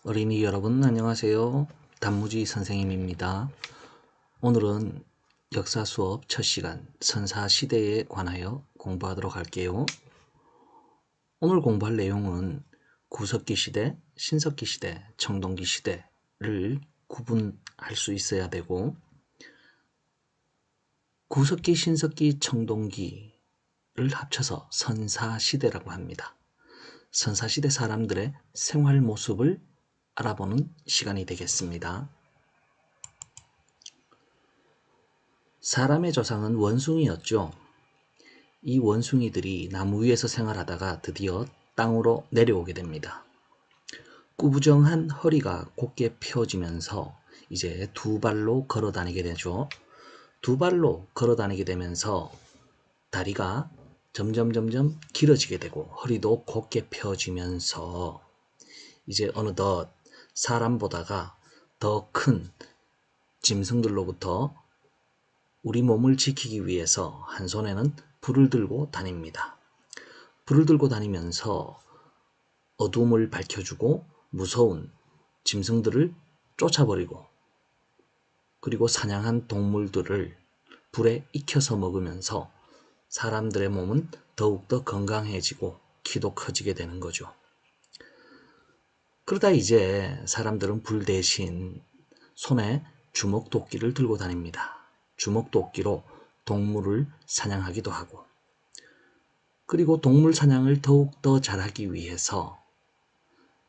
어린이 여러분 안녕하세요. 단무지 선생님입니다. 오늘은 역사 수업 첫 시간 선사시대에 관하여 공부하도록 할게요. 오늘 공부할 내용은 구석기 시대, 신석기 시대, 청동기 시대를 구분할 수 있어야 되고 구석기, 신석기, 청동기를 합쳐서 선사시대라고 합니다. 선사시대 사람들의 생활 모습을 알아보는 시간이 되겠습니다. 사람의 조상은 원숭이였죠. 이 원숭이들이 나무 위에서 생활하다가 드디어 땅으로 내려오게 됩니다. 꾸부정한 허리가 곧게 펴지면서 이제 두 발로 걸어 다니게 되죠. 두 발로 걸어 다니게 되면서 다리가 점점 길어지게 되고 허리도 곧게 펴지면서 이제 어느덧 사람보다가 더 큰 짐승들로부터 우리 몸을 지키기 위해서 한 손에는 불을 들고 다닙니다. 불을 들고 다니면서 어둠을 밝혀주고 무서운 짐승들을 쫓아버리고 그리고 사냥한 동물들을 불에 익혀서 먹으면서 사람들의 몸은 더욱더 건강해지고 키도 커지게 되는 거죠. 그러다 이제 사람들은 불 대신 손에 주먹도끼를 들고 다닙니다. 주먹도끼로 동물을 사냥하기도 하고 그리고 동물 사냥을 더욱더 잘하기 위해서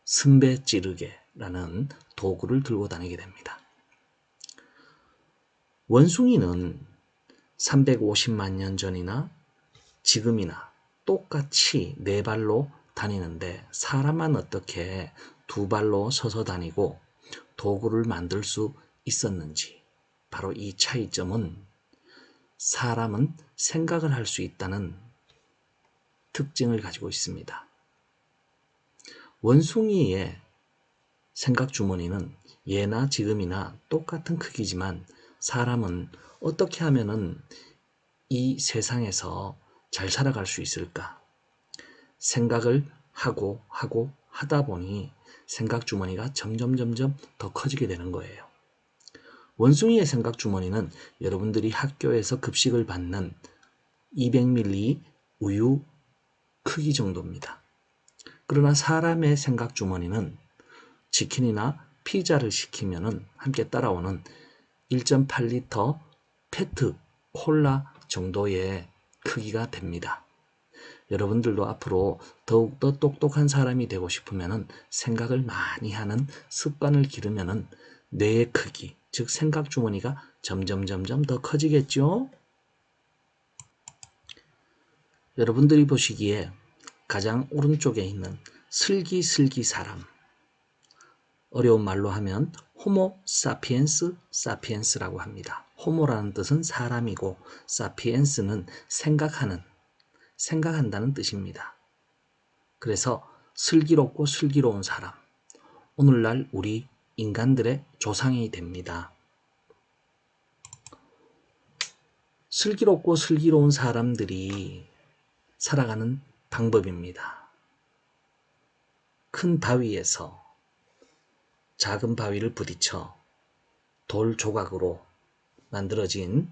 승배찌르개라는 도구를 들고 다니게 됩니다. 원숭이는 350만 년 전이나 지금이나 똑같이 네 발로 다니는데 사람만 어떻게 두 발로 서서 다니고 도구를 만들 수 있었는지, 바로 이 차이점은 사람은 생각을 할 수 있다는 특징을 가지고 있습니다. 원숭이의 생각 주머니는 예나 지금이나 똑같은 크기지만 사람은 어떻게 하면은 이 세상에서 잘 살아갈 수 있을까? 생각을 하고 하다 보니 생각 주머니가 점점 더 커지게 되는 거예요. 원숭이의 생각 주머니는 여러분들이 학교에서 급식을 받는 200ml 우유 크기 정도입니다. 그러나 사람의 생각 주머니는 치킨이나 피자를 시키면 함께 따라오는 1.8리터 페트 콜라 정도의 크기가 됩니다. 여러분들도 앞으로 더욱더 똑똑한 사람이 되고 싶으면 생각을 많이 하는 습관을 기르면 뇌의 크기, 즉 생각 주머니가 점점 더 커지겠죠? 여러분들이 보시기에 가장 오른쪽에 있는 슬기슬기 사람, 어려운 말로 하면 호모 사피엔스 사피엔스라고 합니다. 호모라는 뜻은 사람이고 사피엔스는 생각한다는 뜻입니다. 그래서 슬기롭고 슬기로운 사람, 오늘날 우리 인간들의 조상이 됩니다. 슬기롭고 슬기로운 사람들이 살아가는 방법입니다. 큰 바위에서 작은 바위를 부딪혀 돌 조각으로 만들어진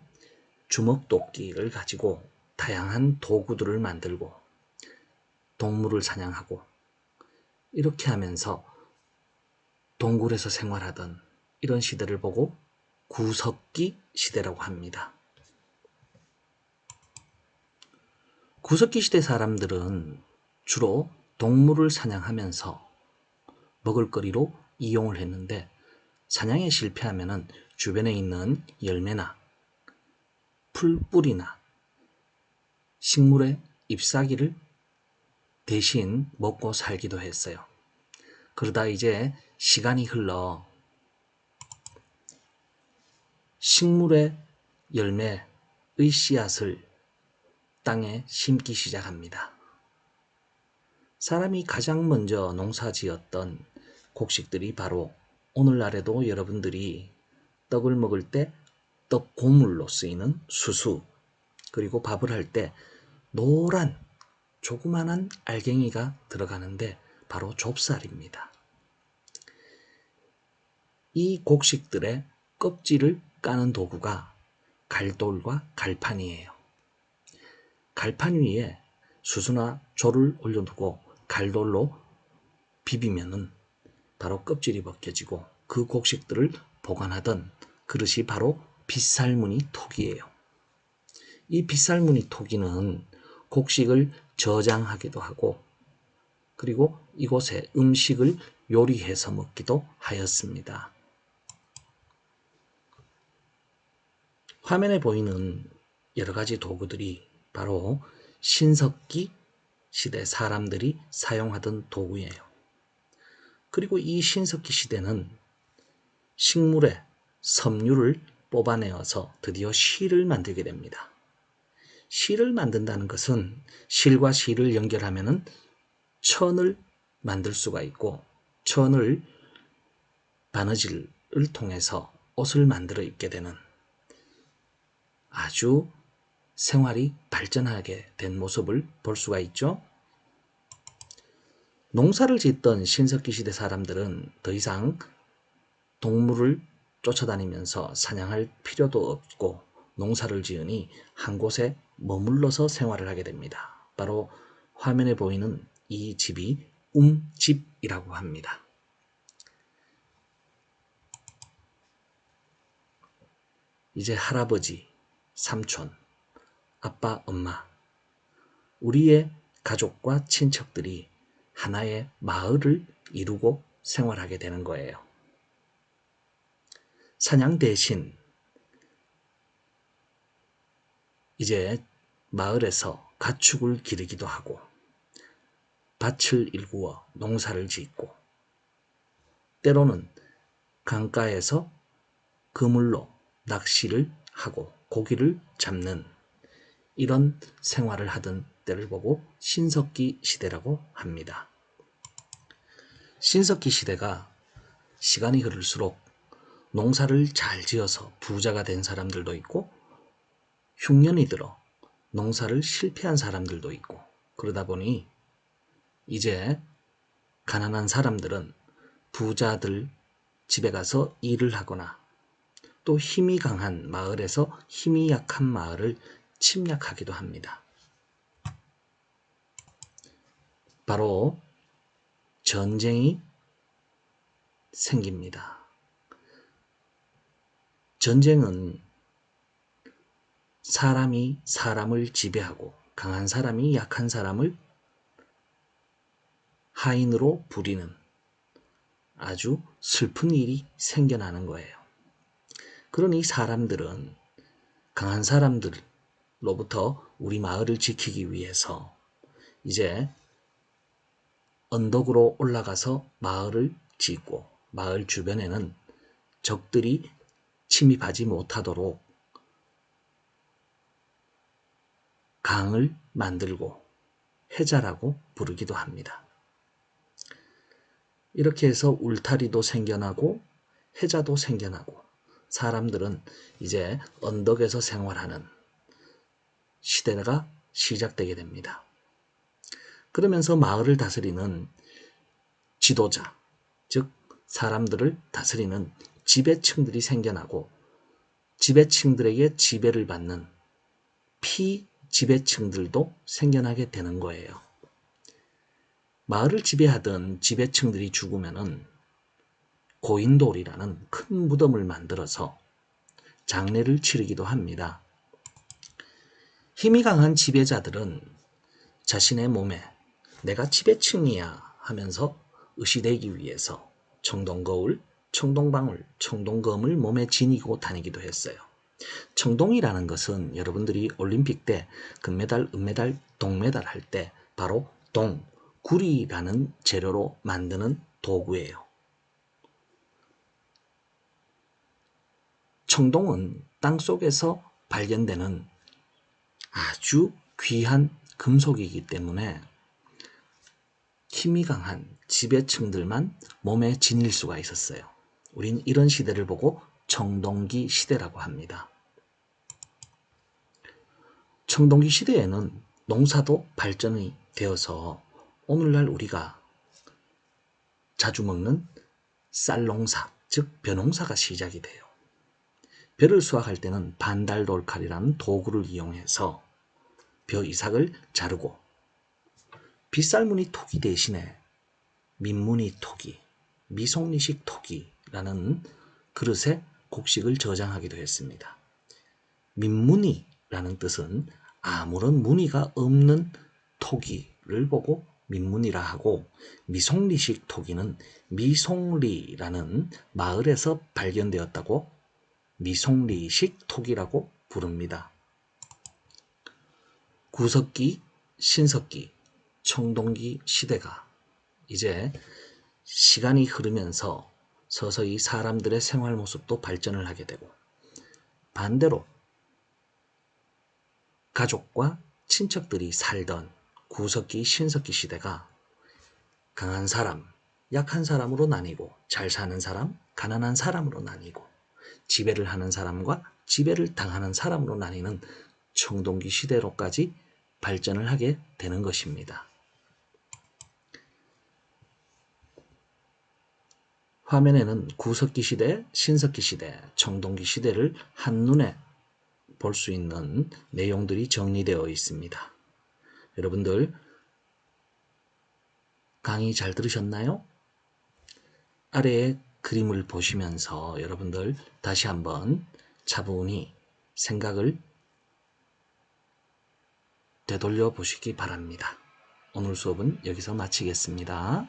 주먹도끼를 가지고 다양한 도구들을 만들고 동물을 사냥하고 이렇게 하면서 동굴에서 생활하던 이런 시대를 보고 구석기 시대라고 합니다. 구석기 시대 사람들은 주로 동물을 사냥하면서 먹을거리로 이용을 했는데 사냥에 실패하면 주변에 있는 열매나 풀뿌리나 식물의 잎사귀를 대신 먹고 살기도 했어요. 그러다 이제 시간이 흘러 식물의 열매의 씨앗을 땅에 심기 시작합니다. 사람이 가장 먼저 농사지었던 곡식들이 바로 오늘날에도 여러분들이 떡을 먹을 때 떡고물로 쓰이는 수수, 그리고 밥을 할 때 노란 조그만한 알갱이가 들어가는데 바로 좁쌀입니다. 이 곡식들의 껍질을 까는 도구가 갈돌과 갈판이에요. 갈판 위에 수수나 조를 올려두고 갈돌로 비비면은 바로 껍질이 벗겨지고 그 곡식들을 보관하던 그릇이 바로 빗살무늬 톡이에요. 이 빗살무늬 톡이는 곡식을 저장하기도 하고 그리고 이곳에 음식을 요리해서 먹기도 하였습니다. 화면에 보이는 여러 가지 도구들이 바로 신석기 시대 사람들이 사용하던 도구예요. 그리고 이 신석기 시대는 식물의 섬유를 뽑아내어서 드디어 실을 만들게 됩니다. 실을 만든다는 것은 실과 실을 연결하면 천을 만들 수가 있고 천을 바느질을 통해서 옷을 만들어 입게 되는 아주 생활이 발전하게 된 모습을 볼 수가 있죠. 농사를 짓던 신석기 시대 사람들은 더 이상 동물을 쫓아다니면서 사냥할 필요도 없고 농사를 지으니 한 곳에 머물러서 생활을 하게 됩니다. 바로 화면에 보이는 이 집이 움집이라고 합니다. 이제 할아버지, 삼촌, 아빠, 엄마, 우리의 가족과 친척들이 하나의 마을을 이루고 생활하게 되는 거예요. 사냥 대신 이제 마을에서 가축을 기르기도 하고 밭을 일구어 농사를 짓고 때로는 강가에서 그물로 낚시를 하고 고기를 잡는 이런 생활을 하던 때를 보고 신석기 시대라고 합니다. 신석기 시대가 시간이 흐를수록 농사를 잘 지어서 부자가 된 사람들도 있고 흉년이 들어 농사를 실패한 사람들도 있고 그러다 보니 이제 가난한 사람들은 부자들 집에 가서 일을 하거나 또 힘이 강한 마을에서 힘이 약한 마을을 침략하기도 합니다. 바로 전쟁이 생깁니다. 전쟁은 사람이 사람을 지배하고 강한 사람이 약한 사람을 하인으로 부리는 아주 슬픈 일이 생겨나는 거예요. 그러니 사람들은 강한 사람들로부터 우리 마을을 지키기 위해서 이제 언덕으로 올라가서 마을을 짓고 마을 주변에는 적들이 침입하지 못하도록 강을 만들고 해자라고 부르기도 합니다. 이렇게 해서 울타리도 생겨나고 해자도 생겨나고 사람들은 이제 언덕에서 생활하는 시대가 시작되게 됩니다. 그러면서 마을을 다스리는 지도자, 즉 사람들을 다스리는 지배층들이 생겨나고 지배층들에게 지배를 받는 피지배층들도 생겨나게 되는 거예요. 마을을 지배하던 지배층들이 죽으면은 고인돌이라는 큰 무덤을 만들어서 장례를 치르기도 합니다. 힘이 강한 지배자들은 자신의 몸에 내가 지배층이야 하면서 의시되기 위해서 청동거울, 청동방울, 청동검을 몸에 지니고 다니기도 했어요. 청동이라는 것은 여러분들이 올림픽 때 금메달, 은메달, 동메달 할 때 바로 구리라는 재료로 만드는 도구예요. 청동은 땅속에서 발견되는 아주 귀한 금속이기 때문에 힘이 강한 지배층들만 몸에 지닐 수가 있었어요. 우린 이런 시대를 보고 청동기 시대라고 합니다. 청동기 시대에는 농사도 발전이 되어서 오늘날 우리가 자주 먹는 쌀농사, 즉 벼농사가 시작이 돼요. 벼를 수확할 때는 반달돌칼이라는 도구를 이용해서 벼 이삭을 자르고 빗살무늬 토기 대신에 민무늬 토기, 미송리식 토기라는 그릇에 곡식을 저장하기도 했습니다. 민무늬라는 뜻은 아무런 무늬가 없는 토기를 보고 민무늬라 하고, 미송리식 토기는 미송리라는 마을에서 발견되었다고 미송리식 토기라고 부릅니다. 구석기, 신석기, 청동기 시대가 이제 시간이 흐르면서 서서히 사람들의 생활 모습도 발전을 하게 되고, 반대로 가족과 친척들이 살던 구석기, 신석기 시대가 강한 사람, 약한 사람으로 나뉘고, 잘 사는 사람, 가난한 사람으로 나뉘고, 지배를 하는 사람과 지배를 당하는 사람으로 나뉘는 청동기 시대로까지 발전을 하게 되는 것입니다. 화면에는 구석기 시대, 신석기 시대, 청동기 시대를 한눈에 볼 수 있는 내용들이 정리되어 있습니다. 여러분들 강의 잘 들으셨나요? 아래에 그림을 보시면서 여러분들 다시 한번 차분히 생각을 되돌려 보시기 바랍니다. 오늘 수업은 여기서 마치겠습니다.